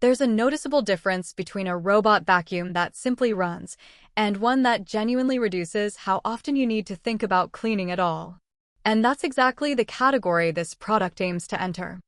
There's a noticeable difference between a robot vacuum that simply runs and one that genuinely reduces how often you need to think about cleaning at all. And that's exactly the category this product aims to enter.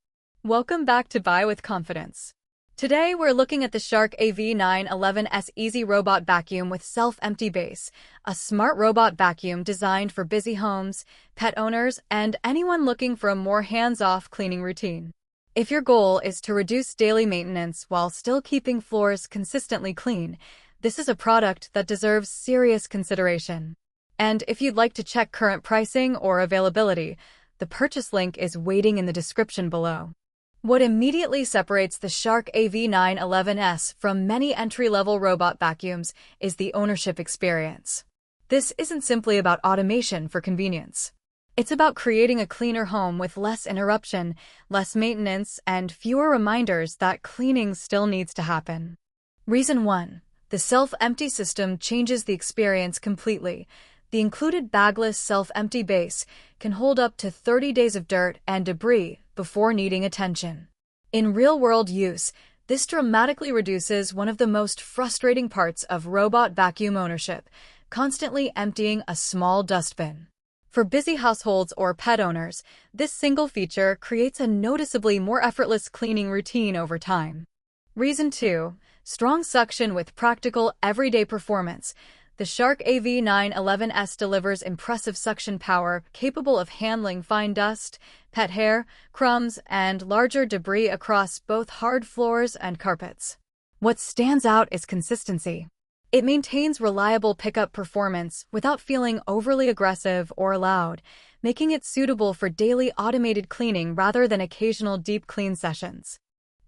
Welcome back to Buy with Confidence. Today we're looking at the Shark AV911S Easy Robot Vacuum with Self-Empty Base, a smart robot vacuum designed for busy homes, pet owners, and anyone looking for a more hands-off cleaning routine. If your goal is to reduce daily maintenance while still keeping floors consistently clean, this is a product that deserves serious consideration. And if you'd like to check current pricing or availability, the purchase link is waiting in the description below. What immediately separates the Shark AV911S from many entry-level robot vacuums is the ownership experience. This isn't simply about automation for convenience. It's about creating a cleaner home with less interruption, less maintenance, and fewer reminders that cleaning still needs to happen. Reason 1. The self-empty system changes the experience completely. The included bagless self-empty base can hold up to 30 days of dirt and debris before needing attention. In real-world use, this dramatically reduces one of the most frustrating parts of robot vacuum ownership, constantly emptying a small dustbin. For busy households or pet owners, this single feature creates a noticeably more effortless cleaning routine over time. Reason 2. Strong suction with practical, everyday performance. The Shark AV911S delivers impressive suction power capable of handling fine dust, pet hair, crumbs, and larger debris across both hard floors and carpets. What stands out is consistency. It maintains reliable pickup performance without feeling overly aggressive or loud, making it suitable for daily automated cleaning rather than occasional deep clean sessions.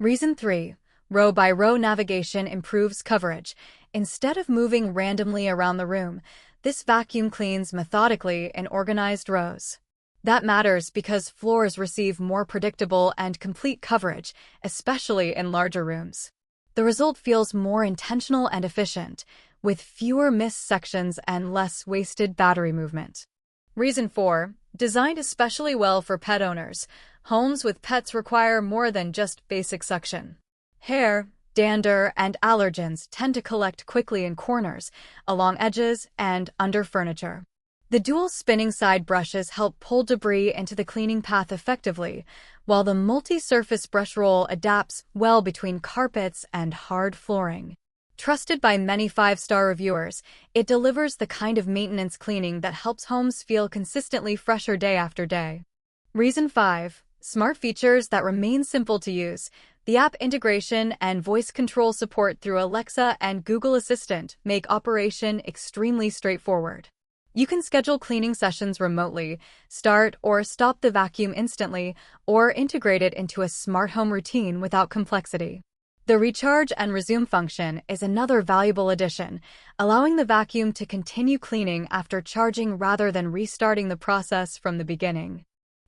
Reason 3. Row-by-row navigation improves coverage. Instead of moving randomly around the room, this vacuum cleans methodically in organized rows. That matters because floors receive more predictable and complete coverage, especially in larger rooms. The result feels more intentional and efficient, with fewer missed sections and less wasted battery movement. Reason 4. Designed especially well for pet owners. Homes with pets require more than just basic suction. Hair, dander, and allergens tend to collect quickly in corners, along edges, and under furniture. The dual spinning side brushes help pull debris into the cleaning path effectively, while the multi-surface brush roll adapts well between carpets and hard flooring. Trusted by many 5-star reviewers, it delivers the kind of maintenance cleaning that helps homes feel consistently fresher day after day. Reason 5. Smart features that remain simple to use. The app integration and voice control support through Alexa and Google Assistant make operation extremely straightforward. You can schedule cleaning sessions remotely, start or stop the vacuum instantly, or integrate it into a smart home routine without complexity. The recharge and resume function is another valuable addition, allowing the vacuum to continue cleaning after charging rather than restarting the process from the beginning.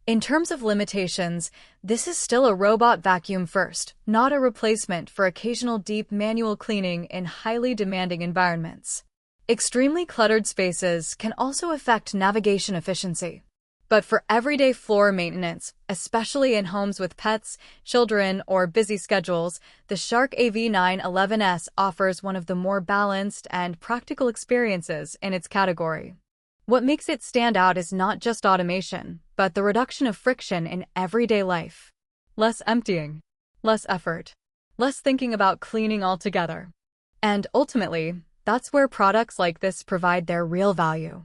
In terms of limitations, this is still a robot vacuum first, not a replacement for occasional deep manual cleaning in highly demanding environments. Extremely cluttered spaces can also affect navigation efficiency. But for everyday floor maintenance, especially in homes with pets, children, or busy schedules, the Shark AV911S offers one of the more balanced and practical experiences in its category. What makes it stand out is not just automation, but the reduction of friction in everyday life. Less emptying, less effort, less thinking about cleaning altogether. And ultimately, that's where products like this provide their real value.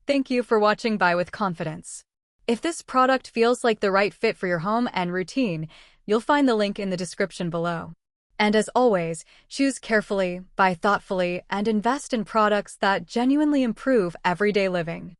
Thank you for watching Buy with Confidence. If this product feels like the right fit for your home and routine, you'll find the link in the description below. And as always, choose carefully, buy thoughtfully, and invest in products that genuinely improve everyday living.